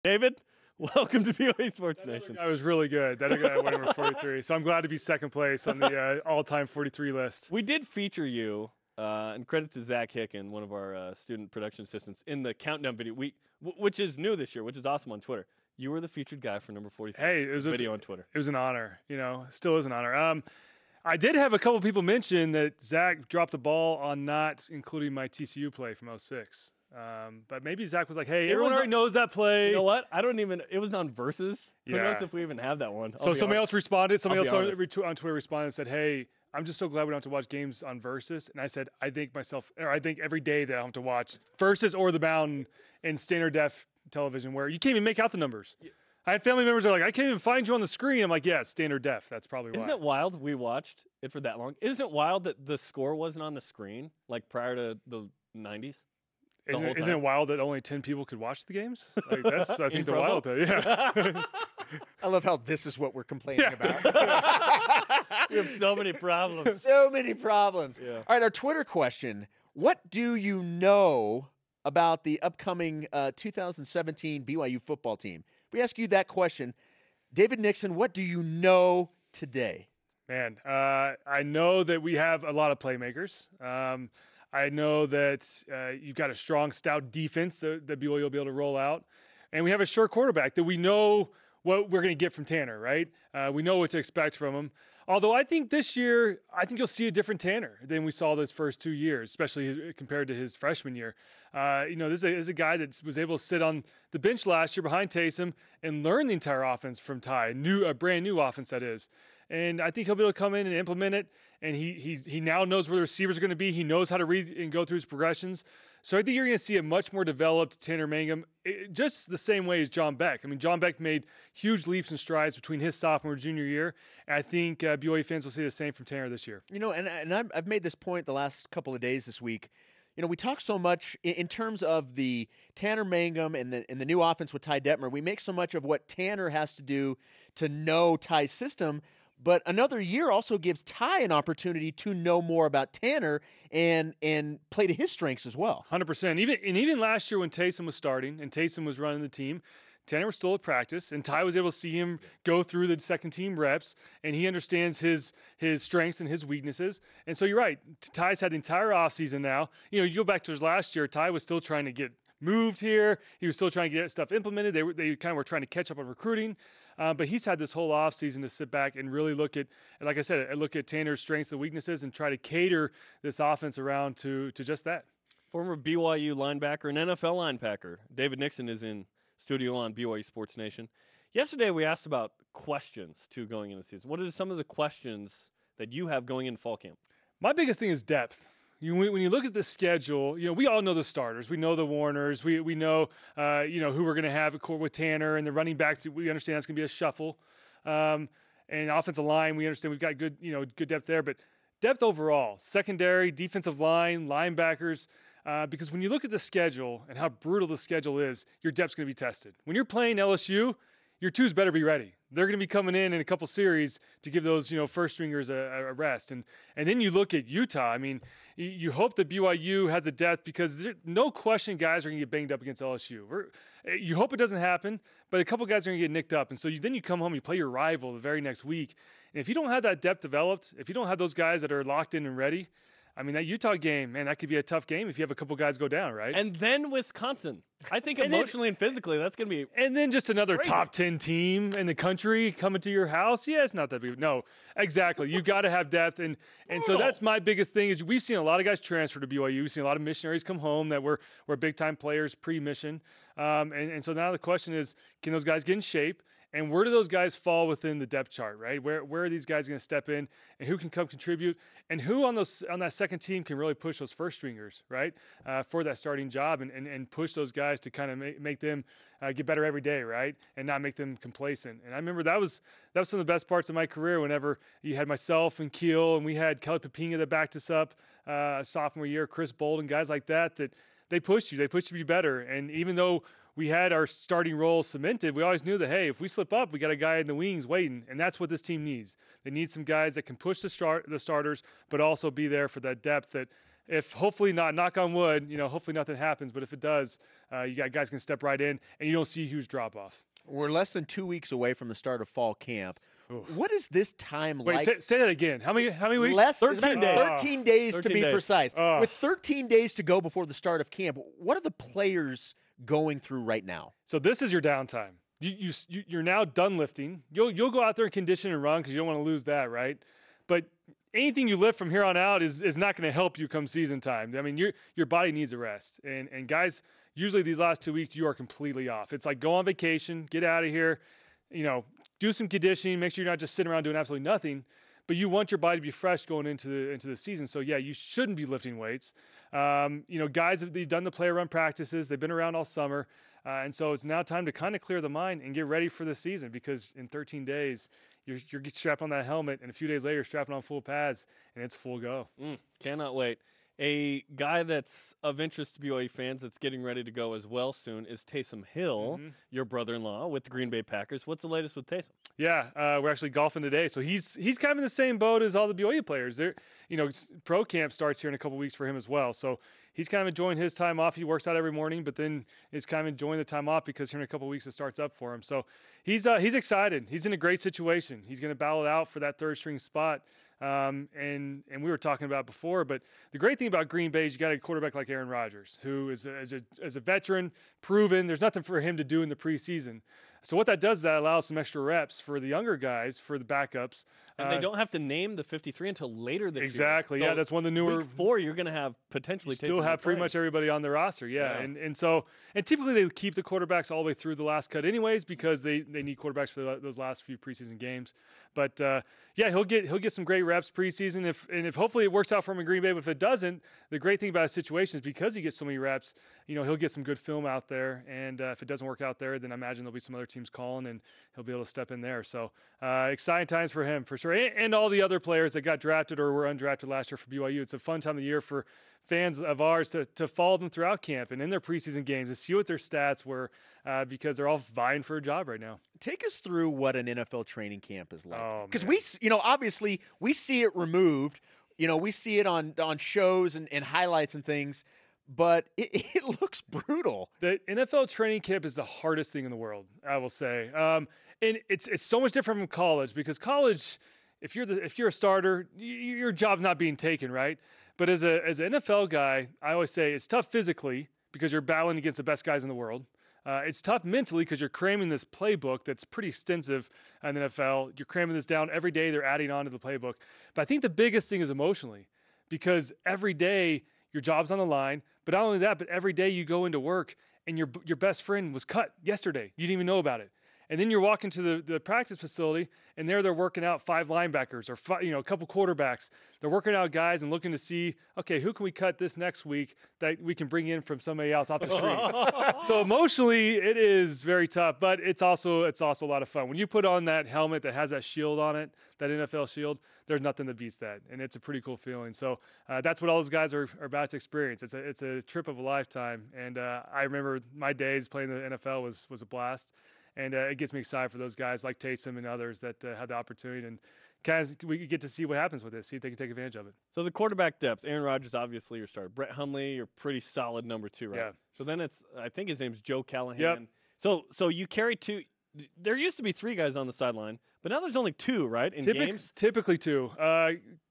David, welcome to BYU Sports Nation. That was really good. That guy went over 43. So I'm glad to be second place on the all-time 43 list. We did feature you, and credit to Zach Hicken, one of our student production assistants, in the countdown video, which is new this year, which is awesome on Twitter. You were the featured guy for number 43. Hey, it was video on Twitter. It was an honor. Still is an honor. I did have a couple people mention that Zach dropped the ball on not including my TCU play from 06. But maybe Zach was like, hey, everyone already knows that play. You know what? It was on Versus. Who knows if we even have that one? So somebody else responded. Somebody else on Twitter responded and said, hey, I'm just so glad we don't have to watch games on Versus. And I said, I think every day that I have to watch Versus or The Mountain in standard def television where you can't even make out the numbers. Yeah. I had family members that are like, I can't even find you on the screen. I'm like, yeah, it's standard def. That's probably why. Isn't it wild we watched it for that long? Isn't it wild that the score wasn't on the screen like prior to the 90s? Isn't it wild that only 10 people could watch the games? Like that's I think the wild thing. Yeah. I love how this is what we're complaining about. We have so many problems. So many problems. Yeah. All right, our Twitter question. What do you know about the upcoming 2017 BYU football team? We ask you that question. David Nixon, what do you know today? Man, I know that we have a lot of playmakers. I know that you've got a strong, stout defense that BYU will be able to roll out. And we have a sure quarterback that we know what we're going to get from Tanner, right? We know what to expect from him. Although I think this year, you'll see a different Tanner than we saw those first 2 years, especially compared to his freshman year. This is a guy that was able to sit on the bench last year behind Taysom and learn the entire offense from Ty, a brand new offense that is. And I think he'll be able to come in and implement it. And he now knows where the receivers are going to be. He knows how to read and go through his progressions. So I think you're going to see a much more developed Tanner Mangum, just the same way as John Beck. I mean, John Beck made huge leaps and strides between his sophomore and junior year. And I think BYU fans will see the same from Tanner this year. And I've made this point the last couple of days this week. We talk so much in terms of the Tanner Mangum and the new offense with Ty Detmer. We make so much of what Tanner has to do to know Ty's system. But another year also gives Ty an opportunity to know more about Tanner and play to his strengths as well. 100%. Even last year when Taysom was starting and Taysom was running the team, Tanner was still at practice, and Ty was able to see him go through the second team reps, and he understands his strengths and his weaknesses. And so you're right. Ty's had the entire offseason now. You go back to his last year, Ty was still trying to get moved here. He was still trying to get stuff implemented. They kind of were trying to catch up on recruiting. But he's had this whole offseason to sit back and really look at, like I said, look at Tanner's strengths and weaknesses and try to cater this offense around to just that. Former BYU linebacker and NFL linebacker David Nixon is in studio on BYU Sports Nation. Yesterday we asked about questions going into the season. What are some of the questions that you have going into fall camp? My biggest thing is depth. When you look at the schedule, we all know the starters. We know the Warners. We know, who we're going to have with Tanner and the running backs. We understand that's going to be a shuffle. And offensive line, we understand we've got good depth there. But depth overall, secondary, defensive line, linebackers. Because when you look at the schedule and how brutal the schedule is, your depth's going to be tested. When you're playing LSU, your twos better be ready. They're going to be coming in a couple series to give those first stringers a rest. And then you look at Utah. I mean, you hope that BYU has a depth because no question guys are going to get banged up against LSU. You hope it doesn't happen, but a couple guys are going to get nicked up. And so then you come home, you play your rival the very next week. And if you don't have that depth developed, if you don't have those guys that are locked in and ready, I mean, that Utah game, man, that could be a tough game if you have a couple guys go down, right? And then Wisconsin. I think emotionally and physically, that's going to be And then just another crazy. Top 10 team in the country coming to your house. Yeah, it's not that big. No, exactly. You got to have depth. And so that's my biggest thing is we've seen a lot of guys transfer to BYU. We've seen a lot of missionaries come home that were big-time players pre-mission. And so now the question is, can those guys get in shape? And where do those guys fall within the depth chart, right? Where are these guys going to step in, and who can come contribute, and who on that second team can really push those first stringers, right, for that starting job, and push those guys to kind of make them get better every day, right, and not make them complacent. And I remember that was some of the best parts of my career. Whenever you had myself and Keel, and we had Kelly Papinga that backed us up sophomore year, Chris Bolden, guys like that they pushed you. They pushed you to be better. And even though we had our starting role cemented, we always knew that, hey, if we slip up, we got a guy in the wings waiting, and that's what this team needs. They need some guys that can push the starters, but also be there for that depth that if hopefully not, knock on wood, hopefully nothing happens. But if it does, you got guys can step right in, and you don't see a huge drop off. We're less than 2 weeks away from the start of fall camp. Oof. What is this time Wait, like? say that again. How many weeks? 13 days. 13 days to 13 be days. precise. Oh. With 13 days to go before the start of camp, what are the players going through right now? So this is your downtime. You're now done lifting. You'll go out there and condition and run because you don't want to lose that, right? But anything you lift from here on out is not going to help you come season time. I mean, your body needs a rest. And guys, usually these last 2 weeks you are completely off. It's like go on vacation, get out of here, do some conditioning, make sure you're not just sitting around doing absolutely nothing. But you want your body to be fresh going into the season. So yeah, you shouldn't be lifting weights. Guys have done the play run practices. They've been around all summer. And so it's now time to kind of clear the mind and get ready for the season, because in 13 days, you're strapped on that helmet, and a few days later, you're strapping on full pads, and it's full go. Cannot wait. A guy that's of interest to BYU fans that's getting ready to go as well soon is Taysom Hill, your brother-in-law with the Green Bay Packers. What's the latest with Taysom? Yeah, we're actually golfing today, so he's kind of in the same boat as all the BYU players. Pro camp starts here in a couple weeks for him as well, so he's kind of enjoying his time off. He works out every morning, but then is kind of enjoying the time off because here in a couple weeks it starts up for him. So he's excited. He's in a great situation. He's going to battle it out for that third string spot. And we were talking about before, but the great thing about Green Bay is you got a quarterback like Aaron Rodgers, who is a veteran, proven. There's nothing for him to do in the preseason. So what that does is that allows some extra reps for the younger guys, for the backups. And they don't have to name the 53 until later this year. Exactly. Yeah, that's one of the newer. Week 4, you're going to have potentially still have pretty much everybody on the roster. Yeah. And typically they keep the quarterbacks all the way through the last cut anyways, because they need quarterbacks for those last few preseason games. But he'll get some great reps preseason. If hopefully it works out for him in Green Bay. But if it doesn't, the great thing about his situation is because he gets so many reps, he'll get some good film out there. And if it doesn't work out there, then I imagine there'll be some other teams calling, and he'll be able to step in there. So exciting times for him for sure, and all the other players that got drafted or were undrafted last year for BYU. It's a fun time of the year for fans of ours to follow them throughout camp and in their preseason games to see what their stats were, because they're all vying for a job right now. Take us through what an NFL training camp is like, because man. obviously we see it removed. We see it on shows and highlights and things, but it looks brutal. The NFL training camp is the hardest thing in the world, I will say. And it's so much different from college, because college, if you're a starter, your job's not being taken, right? But as an NFL guy, I always say it's tough physically because you're battling against the best guys in the world. It's tough mentally because you're cramming this playbook that's pretty extensive in the NFL. You're cramming this down every day. They're adding on to the playbook. But I think the biggest thing is emotionally, because every day your job's on the line. But not only that, but every day you go into work and your best friend was cut yesterday. You didn't even know about it. And then you're walking to the practice facility, and they're working out 5 linebackers or a couple quarterbacks. They're working out guys and looking to see, okay, who can we cut this next week that we can bring in from somebody else off the street. So emotionally, it is very tough, but it's also a lot of fun. When you put on that helmet that has that shield on it, that NFL shield, there's nothing that beats that, and it's a pretty cool feeling. So that's what all those guys are about to experience. It's a trip of a lifetime, and I remember my days playing the NFL was a blast. And it gets me excited for those guys like Taysom and others that had the opportunity, and we get to see what happens with this, see if they can take advantage of it. So the quarterback depth, Aaron Rodgers, obviously your starter. Brett Hundley, you're pretty solid number 2, right? Yeah. So then I think his name's Joe Callahan. Yep. So you carry 2. There used to be 3 guys on the sideline, but now there's only 2, right, in games? Typically 2.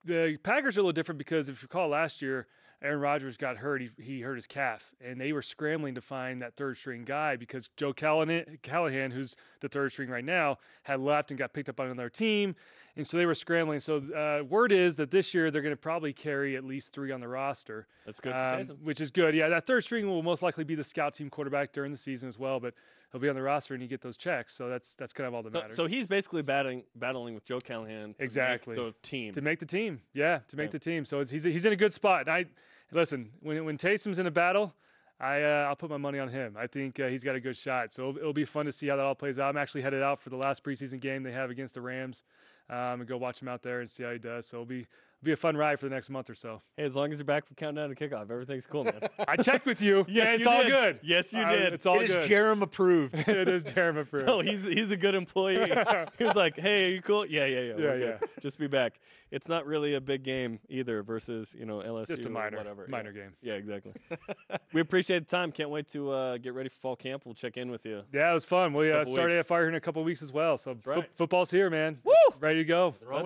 The Packers are a little different because if you recall last year, Aaron Rodgers got hurt. He hurt his calf, and they were scrambling to find that third-string guy because Joe Callahan, who's the third string right now, had left and got picked up on another team, and so they were scrambling. So word is that this year they're going to probably carry at least 3 on the roster. That's good for Taysom. Which is good. Yeah, that third string will most likely be the scout team quarterback during the season as well, but he'll be on the roster and you get those checks. So that's kind of all that matters. So he's basically battling with Joe Callahan to exactly make the team. To make the team. Yeah, to make the team. So he's in a good spot. And listen, when Taysom's in a battle, I'll put my money on him. I think he's got a good shot. So it'll be fun to see how that all plays out. I'm actually headed out for the last preseason game they have against the Rams, and go watch him out there and see how he does. So it'll be be a fun ride for the next month or so. Hey, as long as you're back for countdown to kickoff, everything's cool, man. I checked with you. Yes, and it's you all did. good. Yes, you did. It's all It good. is Jerem approved. It is Jeremy approved. No, he's a good employee. He was like, "Hey, are you cool? Yeah. We're good. Just be back." It's not really a big game either versus LSU. Just a or whatever. minor game. Yeah, exactly. We appreciate the time. Can't wait to get ready for fall camp. We'll check in with you. Yeah, it was fun. We Couple started weeks. at fire here in a couple weeks as well. So right. football's here, man. Woo! Ready to go.